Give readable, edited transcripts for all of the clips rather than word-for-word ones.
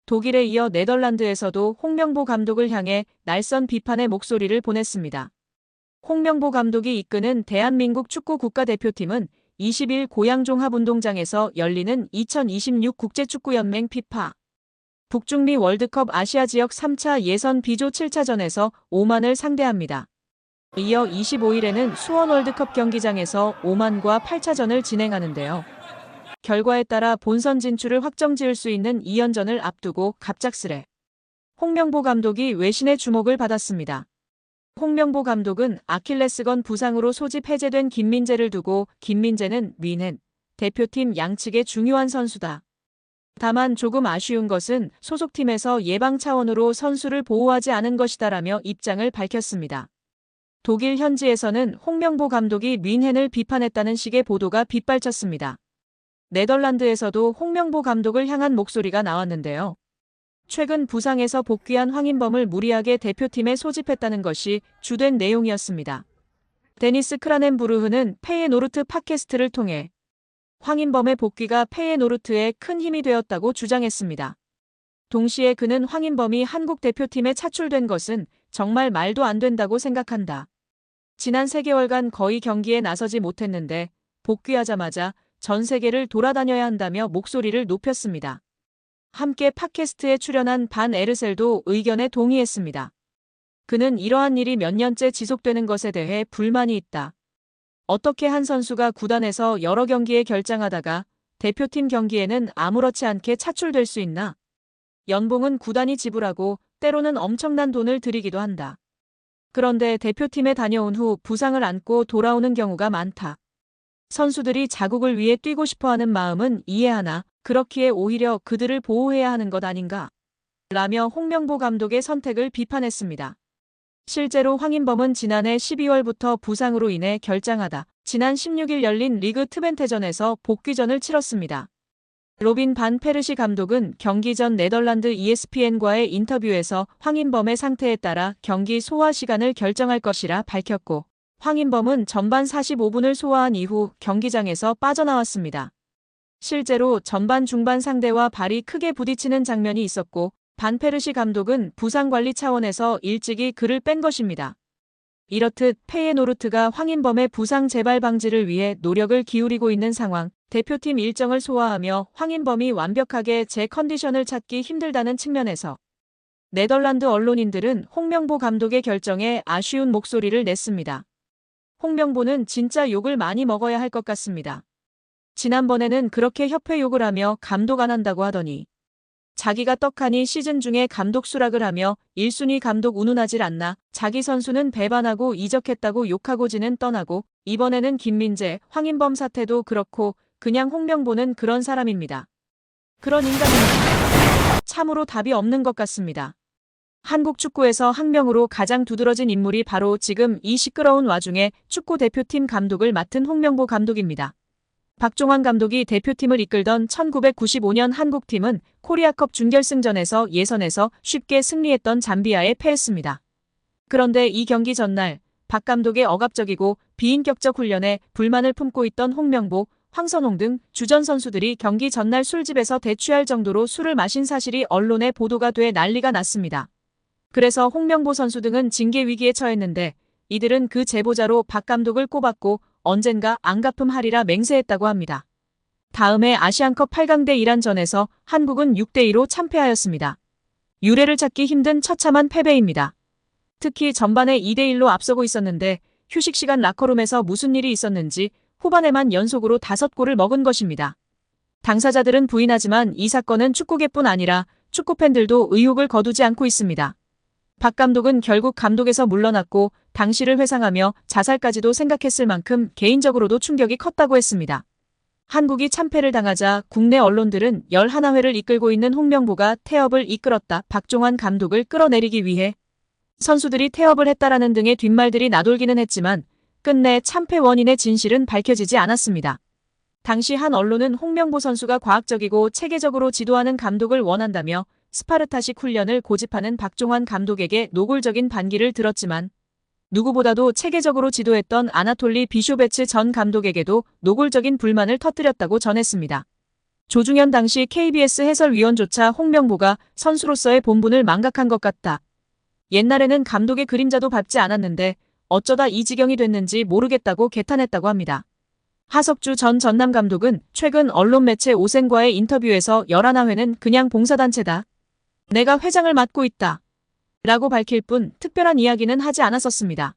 독일에 이어 네덜란드에서도 홍명보 감독을 향해 날선 비판의 목소리를 보냈습니다. 홍명보 감독이 이끄는 대한민국 축구 국가대표팀은 20일 고양 종합운동장에서 열리는 2026 국제축구연맹 피파 북중미 월드컵 아시아 지역 3차 예선 B조 7차전에서 오만을 상대합니다. 이어 25일에는 수원 월드컵 경기장에서 오만과 8차전을 진행하는데요. 결과에 따라 본선 진출을 확정지을 수 있는 2연전을 앞두고 갑작스레 홍명보 감독이 외신의 주목을 받았습니다. 홍명보 감독은 아킬레스건 부상으로 소집 해제된 김민재를 두고 김민재는 뮌헨 대표팀 양측의 중요한 선수다. 다만 조금 아쉬운 것은 소속팀에서 예방 차원으로 선수를 보호하지 않은 것이다라며 입장을 밝혔습니다. 독일 현지에서는 홍명보 감독이 뮌헨을 비판했다는 식의 보도가 빗발쳤습니다. 네덜란드에서도 홍명보 감독을 향한 목소리가 나왔는데요. 최근 부상에서 복귀한 황인범을 무리하게 대표팀에 소집했다는 것이 주된 내용이었습니다. 데니스 크라넨부르흐는 페예노르트 팟캐스트를 통해 황인범의 복귀가 페예노르트에 큰 힘이 되었다고 주장했습니다. 동시에 그는 황인범이 한국 대표팀에 차출된 것은 정말 말도 안 된다고 생각한다. 지난 3개월간 거의 경기에 나서지 못했는데 복귀하자마자 전 세계를 돌아다녀야 한다며 목소리를 높였습니다. 함께 팟캐스트에 출연한 반 에르셀도 의견에 동의했습니다. 그는 이러한 일이 몇 년째 지속되는 것에 대해 불만이 있다. 어떻게 한 선수가 구단에서 여러 경기에 결장하다가 대표팀 경기에는 아무렇지 않게 차출될 수 있나? 연봉은 구단이 지불하고 때로는 엄청난 돈을 들이기도 한다. 그런데 대표팀에 다녀온 후 부상을 안고 돌아오는 경우가 많다. 선수들이 자국을 위해 뛰고 싶어하는 마음은 이해하나 그렇기에 오히려 그들을 보호해야 하는 것 아닌가? 라며 홍명보 감독의 선택을 비판했습니다. 실제로 황인범은 지난해 12월부터 부상으로 인해 결장하다 지난 16일 열린 리그 트벤테전에서 복귀전을 치렀습니다. 로빈 반 페르시 감독은 경기 전 네덜란드 ESPN과의 인터뷰에서 황인범의 상태에 따라 경기 소화 시간을 결정할 것이라 밝혔고 황인범은 전반 45분을 소화한 이후 경기장에서 빠져나왔습니다. 실제로 전반 중반 상대와 발이 크게 부딪히는 장면이 있었고 반 페르시 감독은 부상 관리 차원에서 일찍이 그를 뺀 것입니다. 이렇듯 페예노르트가 황인범의 부상 재발 방지를 위해 노력을 기울이고 있는 상황, 대표팀 일정을 소화하며 황인범이 완벽하게 제 컨디션을 찾기 힘들다는 측면에서 네덜란드 언론인들은 홍명보 감독의 결정에 아쉬운 목소리를 냈습니다. 홍명보는 진짜 욕을 많이 먹어야 할 것 같습니다. 지난번에는 그렇게 협회 욕을 하며 감독 안 한다고 하더니 자기가 떡하니 시즌 중에 감독 수락을 하며 1순위 감독 운운하질 않나 자기 선수는 배반하고 이적했다고 욕하고지는 떠나고 이번에는 김민재, 황인범 사태도 그렇고 그냥 홍명보는 그런 사람입니다. 그런 인간입니다. 참으로 답이 없는 것 같습니다. 한국 축구에서 학명으로 가장 두드러진 인물이 바로 지금 이 시끄러운 와중에 축구 대표팀 감독을 맡은 홍명보 감독입니다. 박종환 감독이 대표팀을 이끌던 1995년 한국팀은 코리아컵 준결승전에서 예선에서 쉽게 승리했던 잠비아에 패했습니다. 그런데 이 경기 전날 박 감독의 억압적이고 비인격적 훈련에 불만을 품고 있던 홍명보, 황선홍 등 주전 선수들이 경기 전날 술집에서 대취할 정도로 술을 마신 사실이 언론에 보도가 돼 난리가 났습니다. 그래서 홍명보 선수 등은 징계 위기에 처했는데 이들은 그 제보자로 박 감독을 꼽았고 언젠가 안 갚음하리라 맹세했다고 합니다. 다음해 아시안컵 8강대 이란전에서 한국은 6대2로 참패하였습니다. 유례를 찾기 힘든 처참한 패배입니다. 특히 전반에 2대1로 앞서고 있었는데 휴식 시간 라커룸에서 무슨 일이 있었는지 후반에만 연속으로 5골을 먹은 것입니다. 당사자들은 부인하지만 이 사건은 축구계뿐 아니라 축구팬들도 의혹을 거두지 않고 있습니다. 박 감독은 결국 감독에서 물러났고 당시를 회상하며 자살까지도 생각했을 만큼 개인적으로도 충격이 컸다고 했습니다. 한국이 참패를 당하자 국내 언론들은 11회를 이끌고 있는 홍명보가 태업을 이끌었다. 박종환 감독을 끌어내리기 위해 선수들이 태업을 했다라는 등의 뒷말들이 나돌기는 했지만 끝내 참패 원인의 진실은 밝혀지지 않았습니다. 당시 한 언론은 홍명보 선수가 과학적이고 체계적으로 지도하는 감독을 원한다며 스파르타식 훈련을 고집하는 박종환 감독에게 노골적인 반기를 들었지만 누구보다도 체계적으로 지도했던 아나톨리 비쇼베츠 전 감독에게도 노골적인 불만을 터뜨렸다고 전했습니다. 조중현 당시 KBS 해설위원조차 홍명보가 선수로서의 본분을 망각한 것 같다. 옛날에는 감독의 그림자도 밟지 않았는데 어쩌다 이 지경이 됐는지 모르겠다고 개탄했다고 합니다. 하석주 전 전남 감독은 최근 언론 매체 오센과의 인터뷰에서 11회는 그냥 봉사단체다. 내가 회장을 맡고 있다. 라고 밝힐 뿐 특별한 이야기는 하지 않았었습니다.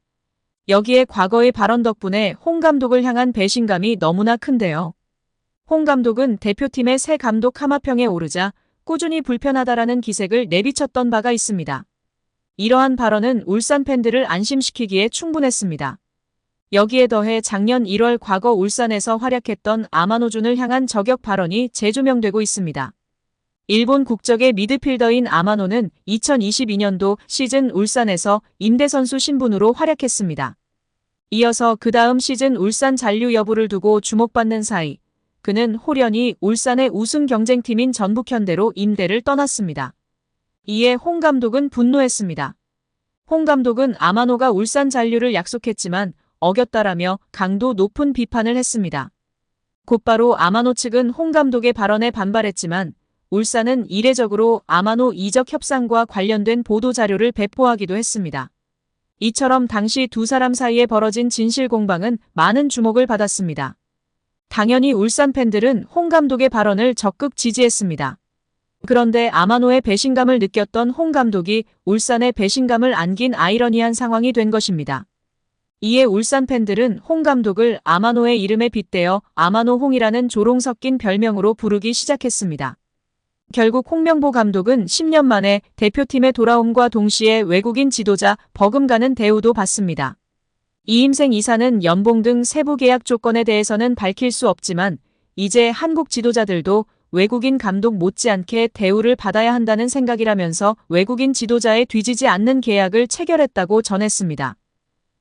여기에 과거의 발언 덕분에 홍 감독을 향한 배신감이 너무나 큰데요. 홍 감독은 대표팀의 새 감독 하마평에 오르자 꾸준히 불편하다라는 기색을 내비쳤던 바가 있습니다. 이러한 발언은 울산 팬들을 안심시키기에 충분했습니다. 여기에 더해 작년 1월 과거 울산에서 활약했던 아마노준을 향한 저격 발언이 재조명되고 있습니다. 일본 국적의 미드필더인 아마노는 2022년도 시즌 울산에서 임대선수 신분으로 활약했습니다. 이어서 그 다음 시즌 울산 잔류 여부를 두고 주목받는 사이 그는 홀연히 울산의 우승 경쟁팀인 전북현대로 임대를 떠났습니다. 이에 홍 감독은 분노했습니다. 홍 감독은 아마노가 울산 잔류를 약속했지만 어겼다라며 강도 높은 비판을 했습니다. 곧바로 아마노 측은 홍 감독의 발언에 반발했지만 울산은 이례적으로 아마노 이적 협상과 관련된 보도자료를 배포하기도 했습니다. 이처럼 당시 두 사람 사이에 벌어진 진실 공방은 많은 주목을 받았습니다. 당연히 울산 팬들은 홍 감독의 발언을 적극 지지했습니다. 그런데 아마노의 배신감을 느꼈던 홍 감독이 울산의 배신감을 안긴 아이러니한 상황이 된 것입니다. 이에 울산 팬들은 홍 감독을 아마노의 이름에 빗대어 아마노 홍이라는 조롱 섞인 별명으로 부르기 시작했습니다. 결국 홍명보 감독은 10년 만에 대표팀에 돌아옴과 동시에 외국인 지도자 버금가는 대우도 받습니다. 이임생 이사는 연봉 등 세부 계약 조건에 대해서는 밝힐 수 없지만 이제 한국 지도자들도 외국인 감독 못지않게 대우를 받아야 한다는 생각이라면서 외국인 지도자에 뒤지지 않는 계약을 체결했다고 전했습니다.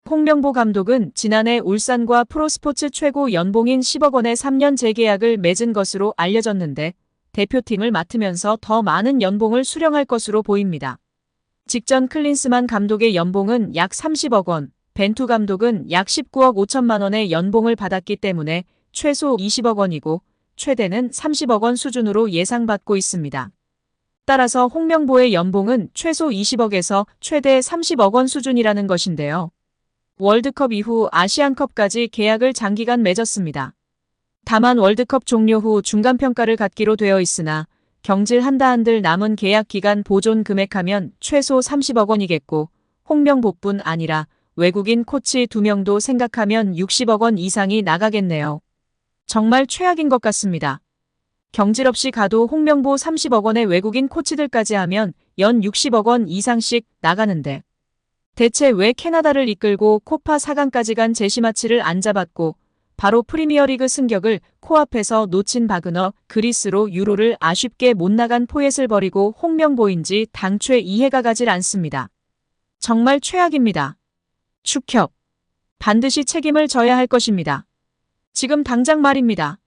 홍명보 감독은 지난해 울산과 프로스포츠 최고 연봉인 10억 원의 3년 재계약을 맺은 것으로 알려졌는데 대표팀을 맡으면서 더 많은 연봉을 수령할 것으로 보입니다. 직전 클린스만 감독의 연봉은 약 30억 원, 벤투 감독은 약 19억 5천만 원의 연봉을 받았기 때문에 최소 20억 원이고 최대는 30억 원 수준으로 예상받고 있습니다. 따라서 홍명보의 연봉은 최소 20억에서 최대 30억 원 수준이라는 것인데요. 월드컵 이후 아시안컵까지 계약을 장기간 맺었습니다. 다만 월드컵 종료 후 중간평가를 갖기로 되어 있으나 경질 한들 남은 계약 기간 보존 금액하면 최소 30억 원이겠고 홍명보뿐 아니라 외국인 코치 2명도 생각하면 60억 원 이상이 나가겠네요. 정말 최악인 것 같습니다. 경질 없이 가도 홍명보 30억 원의 외국인 코치들까지 하면 연 60억 원 이상씩 나가는데 대체 왜 캐나다를 이끌고 코파 4강까지 간 제시마치를 안 잡았고 바로 프리미어리그 승격을 코앞에서 놓친 바그너 그리스로 유로를 아쉽게 못 나간 포엣을 버리고 홍명보인지 당최 이해가 가질 않습니다. 정말 최악입니다. 축협. 반드시 책임을 져야 할 것입니다. 지금 당장 말입니다.